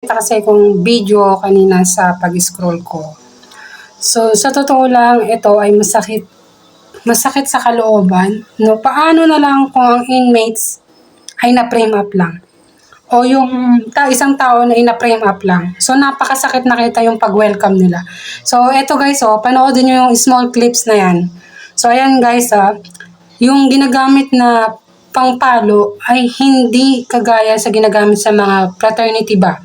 kasi kung video kanina sa pag-scroll ko. So, sa totoo lang, ito ay masakit. Masakit sa kalooban. No? Paano na lang kung ang inmates ay na-frame up lang? O yung isang tao na ina-frame up lang. So, napakasakit nakita yung pag-welcome nila. So, eto guys, panoodin nyo yung small clips na yan. So, ayan guys, yung ginagamit na pangpalo ay hindi kagaya sa ginagamit sa mga fraternity ba.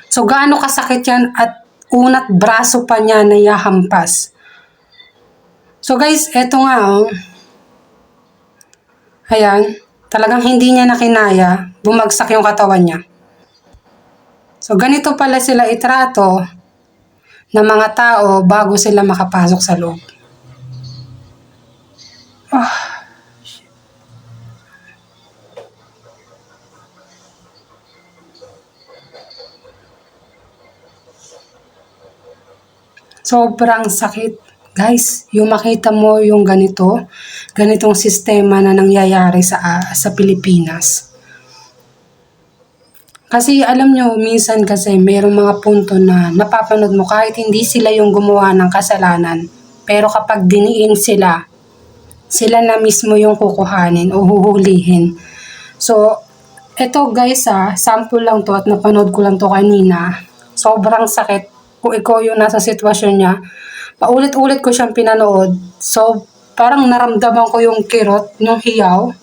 So, gaano kasakit yan at unat braso pa niya na yahampas. So guys, eto nga ayan, talagang hindi niya nakinaya, bumagsak yung katawan niya. So ganito pala sila itrato ng mga tao bago sila makapasok sa loob. Sobrang sakit. Guys, yung makita mo yung ganitong sistema na nangyayari sa Pilipinas. Kasi alam nyo, minsan kasi mayroong mga punto na napapanood mo kahit hindi sila yung gumawa ng kasalanan. Pero kapag diniin sila na mismo yung kukuhanin o huhulihin. So, eto guys sample lang to at napanood ko lang to kanina. Sobrang sakit kung ikaw yung nasa sitwasyon niya. Paulit-ulit ko siyang pinanood. So, parang naramdaman ko yung kirot, yung hiyaw.